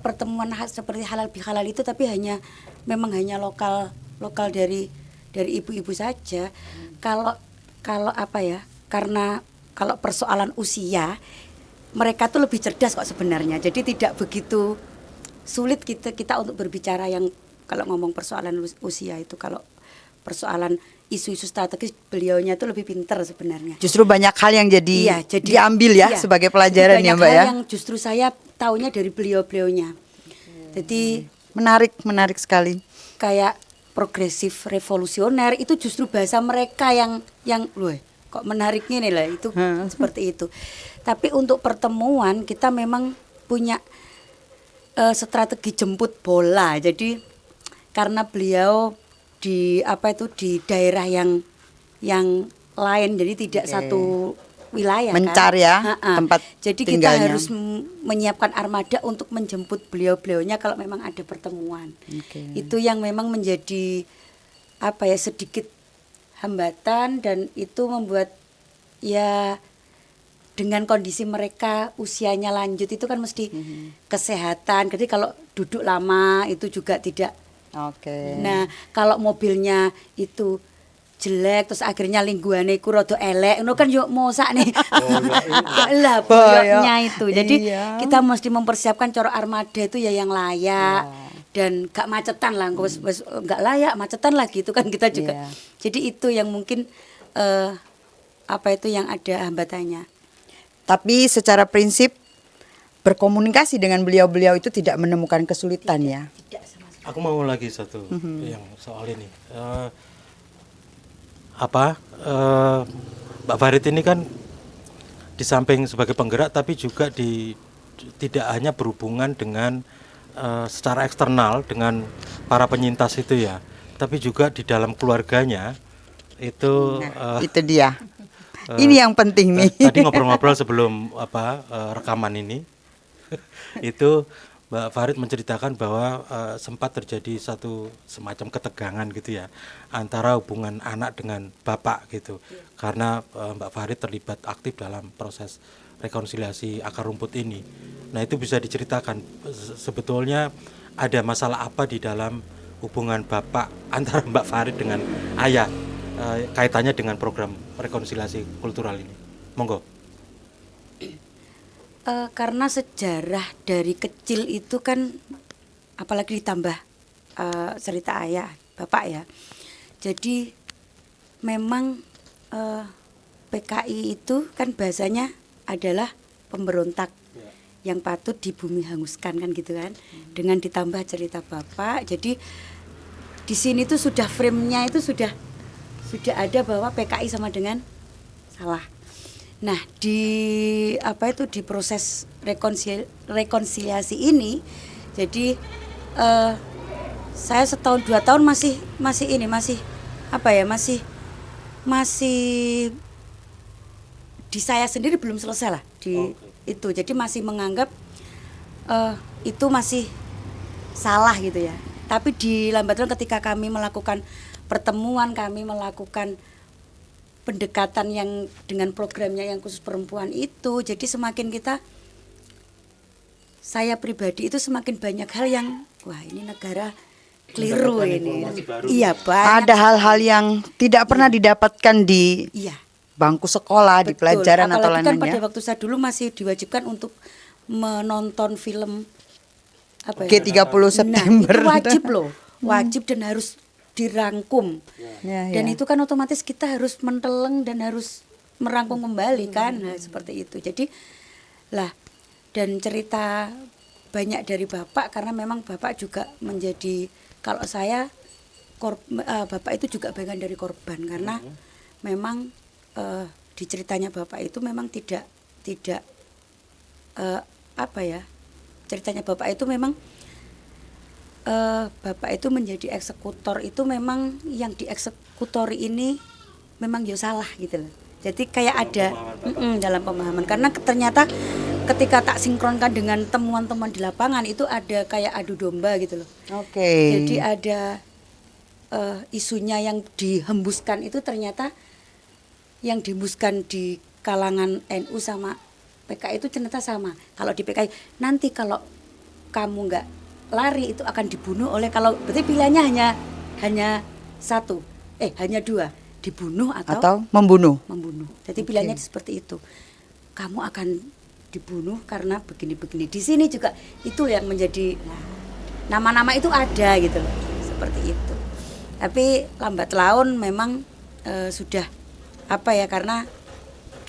[SPEAKER 3] pertemuan seperti halal bihalal itu, tapi memang hanya lokal dari ibu-ibu saja. Kalau karena kalau persoalan usia mereka tuh lebih cerdas kok sebenarnya. Jadi tidak begitu sulit kita untuk berbicara yang kalau ngomong persoalan usia itu. Kalau persoalan isu-isu strategis beliaunya itu lebih pintar sebenarnya.
[SPEAKER 1] Justru banyak hal yang jadi diambil ya sebagai pelajaran ya Mbak ya.
[SPEAKER 3] Banyak hal yang justru saya taunya dari beliau-beliaunya. Jadi
[SPEAKER 1] menarik sekali.
[SPEAKER 3] Kayak progresif revolusioner itu justru bahasa mereka yang loh kok menariknya nih lah itu seperti itu. Tapi untuk pertemuan kita memang punya strategi jemput bola. Jadi karena beliau di daerah yang lain, jadi tidak satu wilayah
[SPEAKER 1] mencar
[SPEAKER 3] kan?
[SPEAKER 1] Ya tempat
[SPEAKER 3] jadi
[SPEAKER 1] tinggalnya.
[SPEAKER 3] Kita harus menyiapkan armada untuk menjemput beliaunya kalau memang ada pertemuan. Itu yang memang menjadi sedikit hambatan, dan itu membuat ya dengan kondisi mereka usianya lanjut itu kan mesti kesehatan. Jadi kalau duduk lama itu juga tidak. Nah, kalau mobilnya itu jelek terus akhirnya lingguane iku rada elek, ngono kan yo mosak nih. Lah boyoknya itu. Jadi kita mesti mempersiapkan coro armada itu ya yang layak dan gak macetan lah. Wis gak layak macetan lagi itu kan kita juga. Jadi itu yang mungkin yang ada hambatannya.
[SPEAKER 1] Tapi secara prinsip berkomunikasi dengan beliau-beliau itu tidak menemukan kesulitan ya.
[SPEAKER 2] Aku mau lagi satu yang soal ini. Mbak Farid ini kan di samping sebagai penggerak tapi juga tidak hanya berhubungan dengan secara eksternal dengan para penyintas itu ya, tapi juga di dalam keluarganya itu.
[SPEAKER 1] Itu dia. Ini yang penting nih.
[SPEAKER 2] Tadi ngobrol-ngobrol sebelum rekaman ini itu Mbak Farid menceritakan bahwa sempat terjadi satu semacam ketegangan gitu ya antara hubungan anak dengan bapak gitu, karena Mbak Farid terlibat aktif dalam proses rekonsiliasi akar rumput ini. Nah itu bisa diceritakan sebetulnya ada masalah apa di dalam hubungan bapak antara Mbak Farid dengan ayah, kaitannya dengan program rekonsiliasi kultural ini. Monggo.
[SPEAKER 3] Karena sejarah dari kecil itu kan apalagi ditambah cerita ayah bapak ya, jadi memang PKI itu kan bahasanya adalah pemberontak yang patut dibumi hanguskan kan gitu kan, dengan ditambah cerita bapak. Jadi di sini tuh sudah frame-nya itu sudah ada bahwa PKI sama dengan salah. Nah di proses rekonsiliasi ini, jadi saya setahun 2 tahun masih di saya sendiri belum selesai lah itu. Jadi masih menganggap itu masih salah gitu ya. Tapi di Lambat Laun ketika kami melakukan pertemuan, kami melakukan pendekatan yang dengan programnya yang khusus perempuan itu, jadi semakin saya pribadi itu semakin banyak hal yang wah ini negara keliru ini. Iya, banyak.
[SPEAKER 1] Ada hal-hal yang tidak pernah didapatkan di bangku sekolah, di pelajaran atau lain-lainnya.
[SPEAKER 3] Kan pada waktu saya dulu masih diwajibkan untuk menonton film apa ya?
[SPEAKER 1] G30 September.
[SPEAKER 3] Nah, itu wajib loh. Wajib dan harus dirangkum.
[SPEAKER 1] Ya,
[SPEAKER 3] Dan
[SPEAKER 1] ya.
[SPEAKER 3] itu kan otomatis kita harus menteleng dan harus merangkum kembali kan. Nah, seperti itu. Jadi lah, dan cerita banyak dari Bapak karena memang Bapak juga menjadi, kalau saya Bapak itu juga bagian dari korban karena memang di ceritanya Bapak itu memang tidak apa ya, ceritanya Bapak itu memang Bapak itu menjadi eksekutor itu memang yang dieksekutori ini memang ya salah gitu loh. Jadi kayak ada dalam pemahaman karena ternyata ketika tak sinkronkan dengan temuan-temuan di lapangan itu ada kayak adu domba gitu loh.
[SPEAKER 1] Oke.
[SPEAKER 3] Jadi ada isunya yang dihembuskan itu ternyata yang dihembuskan di kalangan NU sama PKI itu ternyata sama. Kalau di PKI nanti kalau kamu nggak lari itu akan dibunuh oleh, kalau berarti pilihannya hanya satu, hanya dua, dibunuh atau
[SPEAKER 1] membunuh.
[SPEAKER 3] Jadi pilihannya seperti itu. Kamu akan dibunuh karena begini-begini. Di sini juga itu yang menjadi nama-nama itu ada gitu loh. Seperti itu. Tapi lambat laun memang sudah apa ya, karena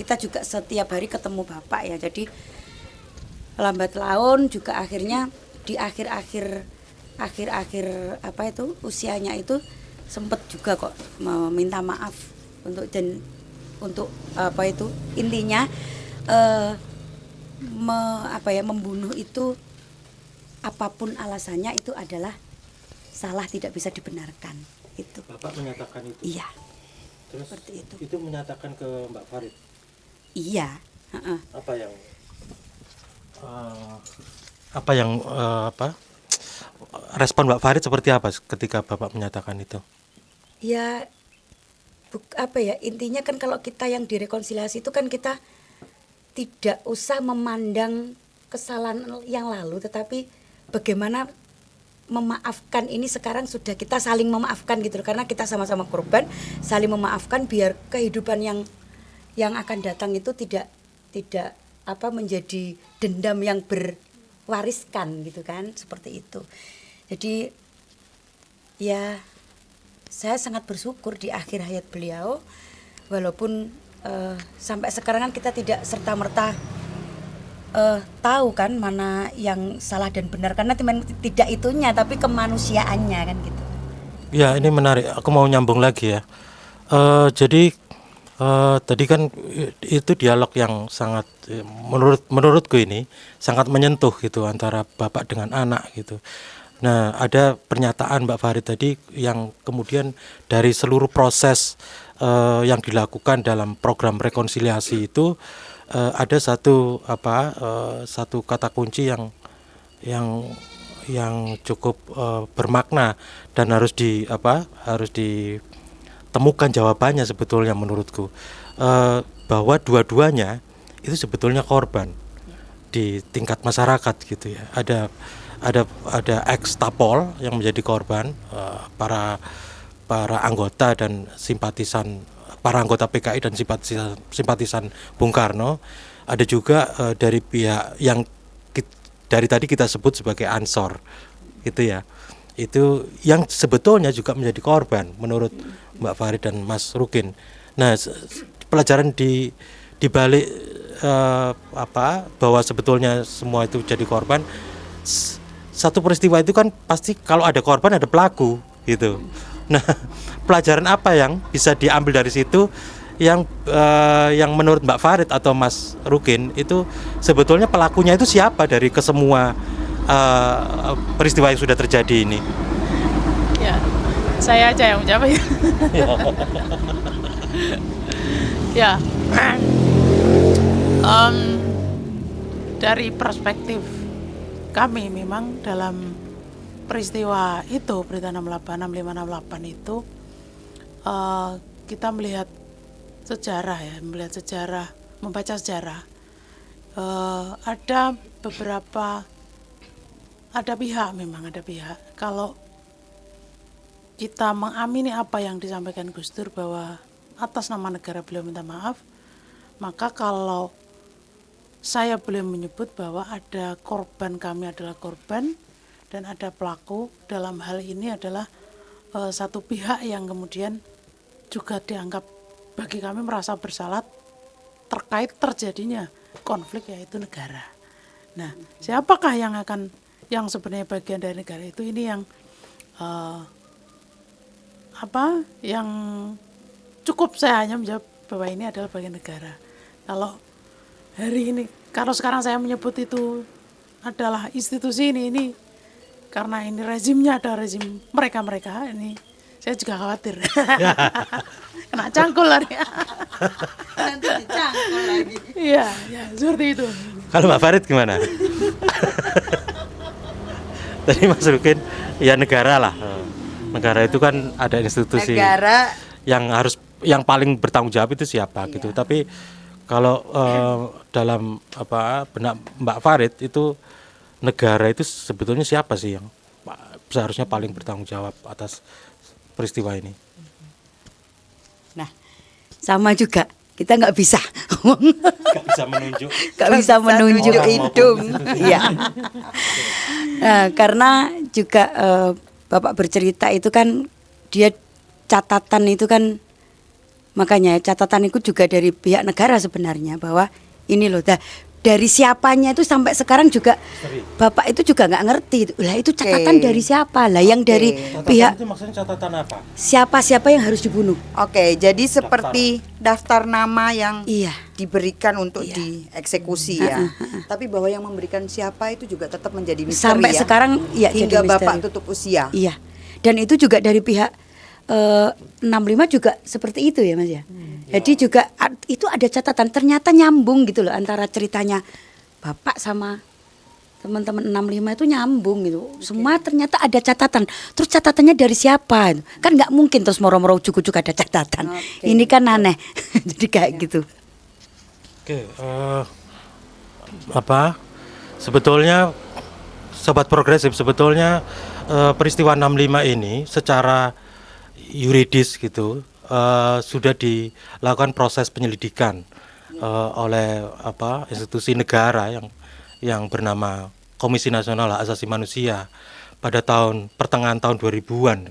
[SPEAKER 3] kita juga setiap hari ketemu Bapak ya. Jadi lambat laun juga akhirnya di akhir-akhir apa itu usianya itu sempat juga kok meminta maaf untuk apa itu intinya membunuh itu apapun alasannya itu adalah salah, tidak bisa dibenarkan itu.
[SPEAKER 2] Bapak menyatakan itu.
[SPEAKER 3] Iya.
[SPEAKER 2] Terus
[SPEAKER 3] seperti itu.
[SPEAKER 2] Itu menyatakan ke Mbak Farid.
[SPEAKER 3] Iya.
[SPEAKER 2] Apa yang respon Mbak Farid seperti apa ketika Bapak menyatakan itu?
[SPEAKER 3] Ya apa ya, intinya kan kalau kita yang direkonsiliasi itu kan kita tidak usah memandang kesalahan yang lalu, tetapi bagaimana memaafkan ini sekarang sudah kita saling memaafkan gitu loh, karena kita sama-sama korban, saling memaafkan biar kehidupan yang akan datang itu tidak menjadi dendam yang berwariskan gitu kan, seperti itu. Jadi ya saya sangat bersyukur di akhir hayat beliau, walaupun sampai sekarang kan kita tidak serta-merta tahu kan mana yang salah dan benar, karena tidak itunya tapi kemanusiaannya kan gitu.
[SPEAKER 2] Ya, ini menarik. Aku mau nyambung lagi ya. Jadi tadi kan itu dialog yang sangat menurutku ini sangat menyentuh gitu antara bapak dengan anak gitu. Nah, ada pernyataan Mbak Farid tadi yang kemudian dari seluruh proses yang dilakukan dalam program rekonsiliasi itu ada satu kata kunci yang cukup bermakna dan harus ditemukan jawabannya sebetulnya menurutku, bahwa dua-duanya itu sebetulnya korban di tingkat masyarakat gitu ya. Ada ex-Tapol yang menjadi korban, para anggota dan simpatisan, para anggota PKI dan simpatisan Bung Karno. Ada juga dari pihak yang dari tadi kita sebut sebagai Ansor gitu ya. Itu yang sebetulnya juga menjadi korban menurut Mbak Farid dan Mas Rukin. Nah, pelajaran di balik bahwa sebetulnya semua itu jadi korban, satu peristiwa itu kan pasti kalau ada korban ada pelaku gitu. Nah, pelajaran apa yang bisa diambil dari situ yang menurut Mbak Farid atau Mas Rukin itu sebetulnya pelakunya itu siapa dari kesemua peristiwa yang sudah terjadi ini?
[SPEAKER 4] Ya, saya aja yang menjawab ya. Ya, dari perspektif kami memang dalam peristiwa itu, berita 6568 itu kita melihat sejarah ya, membaca sejarah. Ada pihak kalau kita mengamini apa yang disampaikan Gus Dur bahwa atas nama negara beliau minta maaf, maka kalau saya boleh menyebut bahwa ada korban, kami adalah korban, dan ada pelaku. Dalam hal ini adalah satu pihak yang kemudian juga dianggap bagi kami merasa bersalah terkait terjadinya konflik, yaitu negara. Nah, siapakah yang sebenarnya bagian dari negara itu? Ini yang yang cukup saya hanya menjawab bahwa ini adalah bagian negara. Kalau hari ini, kalau sekarang saya menyebut itu adalah institusi ini karena ini rezimnya ada rezim mereka ini, saya juga khawatir kena cangkul lagi.
[SPEAKER 1] Nanti dicangkul lagi.
[SPEAKER 4] Iya, seperti itu.
[SPEAKER 2] Kalau Mbak Farid gimana? Tadi Mas Rukin, ya negara lah. Negara itu kan ada institusi.
[SPEAKER 1] Negara
[SPEAKER 2] yang paling bertanggung jawab itu siapa gitu. Tapi kalau dalam benak Mbak Farid itu, negara itu sebetulnya siapa sih yang seharusnya paling bertanggung jawab atas peristiwa ini?
[SPEAKER 3] Nah, sama juga. Kita nggak bisa
[SPEAKER 2] Nggak bisa menunjuk.
[SPEAKER 3] nggak bisa menunjuk
[SPEAKER 2] orang
[SPEAKER 3] hidung. Iya. Nah, karena juga Bapak bercerita itu kan dia catatan itu kan, makanya catatan itu juga dari pihak negara sebenarnya, bahwa ini loh, dari siapanya itu sampai sekarang juga Bapak itu juga nggak ngerti. Lah itu catatan dari siapa? Lah yang dari
[SPEAKER 2] Catatan
[SPEAKER 3] pihak
[SPEAKER 2] itu maksudnya catatan apa?
[SPEAKER 3] siapa yang harus dibunuh?
[SPEAKER 1] Oke, jadi seperti daftar nama yang
[SPEAKER 3] Iya.
[SPEAKER 1] diberikan untuk
[SPEAKER 3] Iya.
[SPEAKER 1] dieksekusi ya. Tapi bahwa yang memberikan siapa itu juga tetap menjadi misteri
[SPEAKER 3] Sampai
[SPEAKER 1] ya.
[SPEAKER 3] sekarang ya
[SPEAKER 1] hingga
[SPEAKER 3] jadi
[SPEAKER 1] Bapak
[SPEAKER 3] misteri.
[SPEAKER 1] tutup usia.
[SPEAKER 3] Iya. Dan itu juga dari pihak 65 juga seperti itu ya Mas ya. Jadi juga itu ada catatan, ternyata nyambung gitu loh antara ceritanya Bapak sama teman-teman 65 itu nyambung gitu. Semua ternyata ada catatan. Terus catatannya dari siapa? Kan nggak mungkin terus moro-moro ujuk-ujuk ada catatan. Ini kan aneh. Jadi kayak gitu.
[SPEAKER 2] Oke, sebetulnya Sobat Progresif, sebetulnya peristiwa 65 ini secara yuridis gitu sudah dilakukan proses penyelidikan oleh institusi negara yang bernama Komisi Nasional Hak Asasi Manusia pada pertengahan tahun 2000-an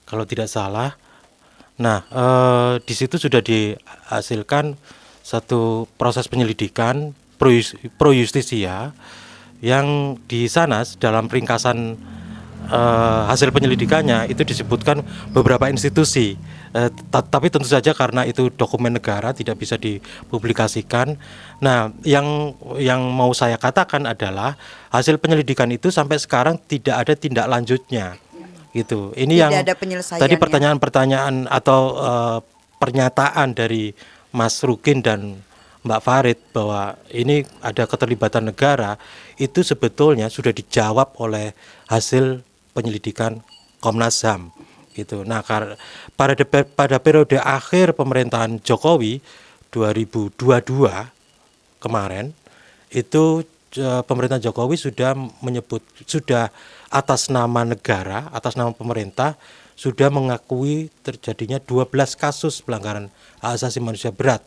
[SPEAKER 2] kalau tidak salah. Nah, di situ sudah dihasilkan satu proses penyelidikan pro justisia yang di sana dalam ringkasan hasil penyelidikannya itu disebutkan beberapa institusi, tapi tentu saja karena itu dokumen negara tidak bisa dipublikasikan. Nah, yang mau saya katakan adalah hasil penyelidikan itu sampai sekarang tidak ada tindak lanjutnya, gitu. Ini
[SPEAKER 1] Tidak
[SPEAKER 2] yang
[SPEAKER 1] ada penyelesaiannya.
[SPEAKER 2] tadi pertanyaan-pertanyaan atau pernyataan dari Mas Rukin dan Mbak Farid bahwa ini ada keterlibatan negara, itu sebetulnya sudah dijawab oleh hasil penyelidikan Komnas HAM gitu. Nah, pada periode akhir pemerintahan Jokowi 2022 kemarin itu pemerintahan Jokowi sudah atas nama negara, atas nama pemerintah sudah mengakui terjadinya 12 kasus pelanggaran hak asasi manusia berat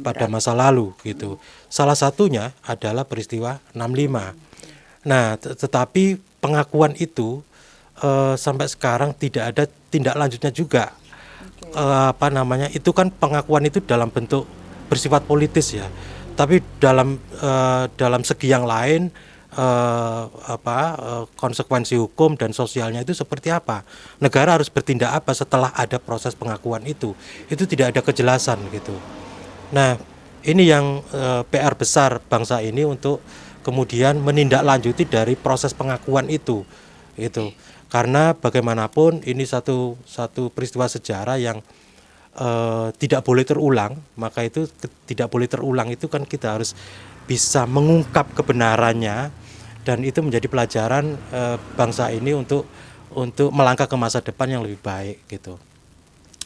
[SPEAKER 2] pada masa lalu gitu. Salah satunya adalah peristiwa 65. Nah, tetapi pengakuan itu sampai sekarang tidak ada tindak lanjutnya juga. Itu kan pengakuan itu dalam bentuk bersifat politis ya. Tapi dalam segi yang lain konsekuensi hukum dan sosialnya itu seperti apa? Negara harus bertindak apa setelah ada proses pengakuan itu? Itu tidak ada kejelasan gitu. Nah, ini yang PR besar bangsa ini untuk kemudian menindaklanjuti dari proses pengakuan itu. Karena bagaimanapun ini satu peristiwa sejarah yang tidak boleh terulang. Maka itu tidak boleh terulang itu kan kita harus bisa mengungkap kebenarannya, dan itu menjadi pelajaran bangsa ini untuk melangkah ke masa depan yang lebih baik gitu.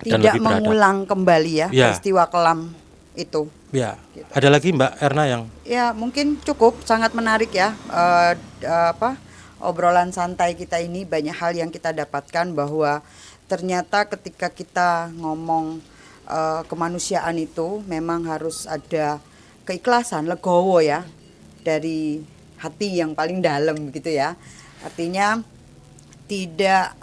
[SPEAKER 2] Dan
[SPEAKER 1] Tidak
[SPEAKER 2] lebih beradab.
[SPEAKER 1] mengulang kembali ya peristiwa kelam itu.
[SPEAKER 2] Ya, ada lagi Mbak Erna yang
[SPEAKER 1] Ya mungkin cukup, sangat menarik ya obrolan santai kita ini, banyak hal yang kita dapatkan bahwa ternyata ketika kita ngomong kemanusiaan itu memang harus ada keikhlasan, legowo ya, dari hati yang paling dalam gitu ya. Artinya tidak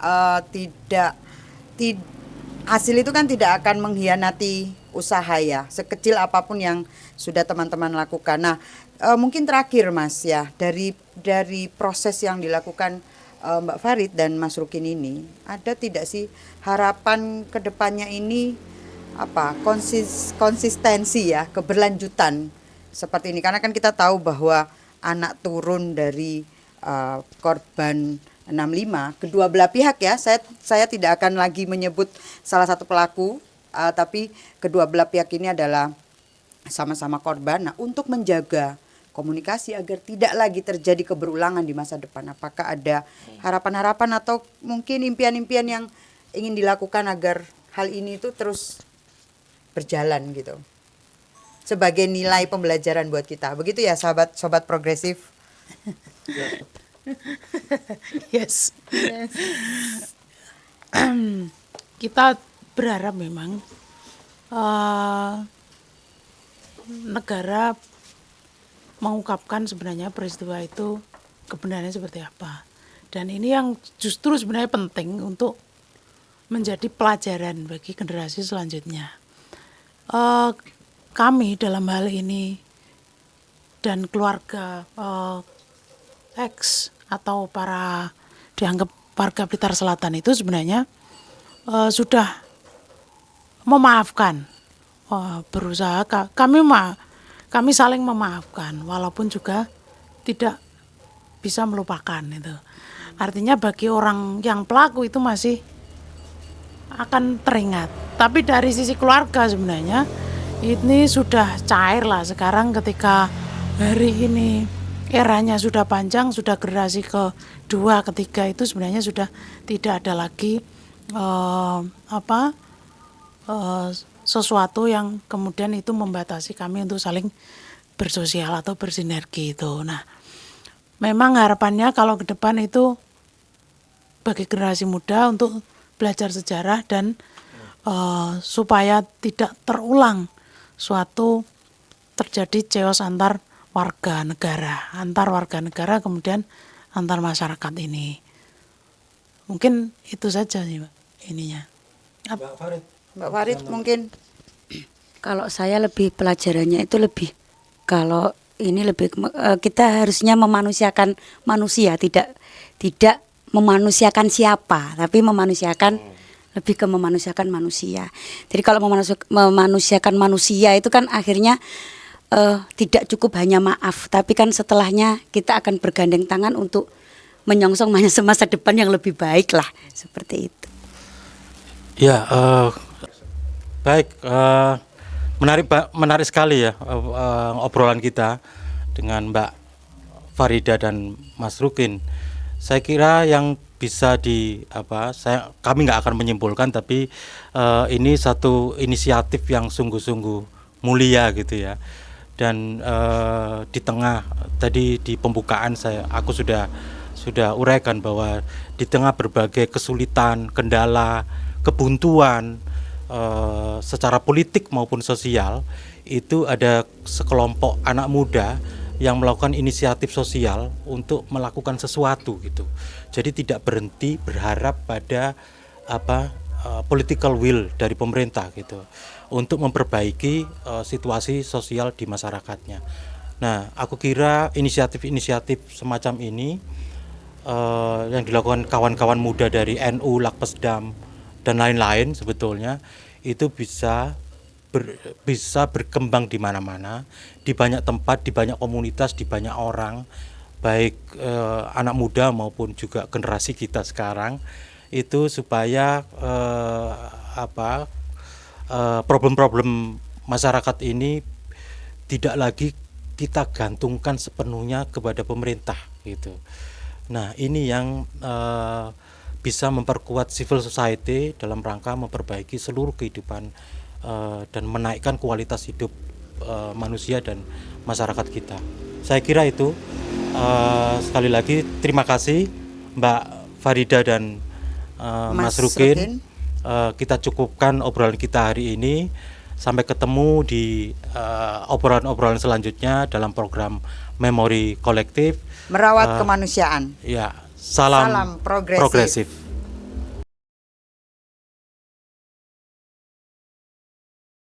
[SPEAKER 1] hasil itu kan tidak akan mengkhianati usaha ya, sekecil apapun yang sudah teman-teman lakukan. Nah, mungkin terakhir Mas ya, dari proses yang dilakukan Mbak Farid dan Mas Rukin ini, ada tidak sih harapan kedepannya ini apa konsistensi ya, keberlanjutan seperti ini, karena kan kita tahu bahwa anak turun dari korban 65 kedua belah pihak ya, saya tidak akan lagi menyebut salah satu pelaku, tapi kedua belah pihak ini adalah sama-sama korban. Nah, untuk menjaga komunikasi agar tidak lagi terjadi keberulangan di masa depan, apakah ada harapan-harapan atau mungkin impian-impian yang ingin dilakukan agar hal ini itu terus berjalan gitu, sebagai nilai pembelajaran buat kita, begitu ya sobat progresif?
[SPEAKER 4] Yes. Kita berharap memang negara mengungkapkan sebenarnya peristiwa itu kebenarannya seperti apa. Dan ini yang justru sebenarnya penting untuk menjadi pelajaran bagi generasi selanjutnya. Kami dalam hal ini dan keluarga X atau para dianggap warga Blitar Selatan itu sebenarnya sudah memaafkan, berusaha kami saling memaafkan walaupun juga tidak bisa melupakan itu. Artinya bagi orang yang pelaku itu masih akan teringat. Tapi dari sisi keluarga sebenarnya ini sudah cair lah sekarang, ketika hari ini eranya sudah panjang, sudah generasi kedua, ketiga itu sebenarnya sudah tidak ada lagi sesuatu yang kemudian itu membatasi kami untuk saling bersosial atau bersinergi itu. Nah, memang harapannya kalau ke depan itu bagi generasi muda untuk belajar sejarah dan supaya tidak terulang suatu terjadi chaos antar warga negara kemudian antar masyarakat ini. Mungkin itu saja sih Mbak ininya.
[SPEAKER 1] Mbak Farid mungkin.
[SPEAKER 3] Kalau saya lebih pelajarannya itu lebih, kalau ini lebih kita harusnya memanusiakan manusia, tidak memanusiakan siapa, tapi memanusiakan, lebih ke memanusiakan manusia. Jadi kalau memanusiakan manusia itu kan akhirnya tidak cukup hanya maaf, tapi kan setelahnya kita akan bergandeng tangan untuk menyongsong masa depan yang lebih baik lah, seperti itu.
[SPEAKER 2] Ya, baik, menarik sekali ya obrolan kita dengan Mbak Farida dan Mas Rukin. Saya kira yang bisa kami nggak akan menyimpulkan, tapi ini satu inisiatif yang sungguh-sungguh mulia gitu ya. Dan di tengah tadi di pembukaan aku sudah uraikan bahwa di tengah berbagai kesulitan, kendala, kebuntuan secara politik maupun sosial, itu ada sekelompok anak muda yang melakukan inisiatif sosial untuk melakukan sesuatu gitu. Jadi tidak berhenti berharap pada political will dari pemerintah gitu untuk memperbaiki situasi sosial di masyarakatnya. Nah, aku kira inisiatif-inisiatif semacam ini yang dilakukan kawan-kawan muda dari NU, Lakpesdam dan lain-lain sebetulnya itu bisa berkembang di mana-mana, di banyak tempat, di banyak komunitas, di banyak orang, baik anak muda maupun juga generasi kita sekarang, itu supaya problem-problem masyarakat ini tidak lagi kita gantungkan sepenuhnya kepada pemerintah gitu. Nah, ini yang bisa memperkuat civil society dalam rangka memperbaiki seluruh kehidupan dan menaikkan kualitas hidup manusia dan masyarakat kita. Saya kira itu. Sekali lagi terima kasih Mbak Farida dan Mas Rukin. Kita cukupkan obrolan kita hari ini. Sampai ketemu di obrolan-obrolan selanjutnya dalam program Memori Kolektif
[SPEAKER 1] Merawat Kemanusiaan.
[SPEAKER 2] Ya, Salam
[SPEAKER 1] progresif.
[SPEAKER 2] progresif.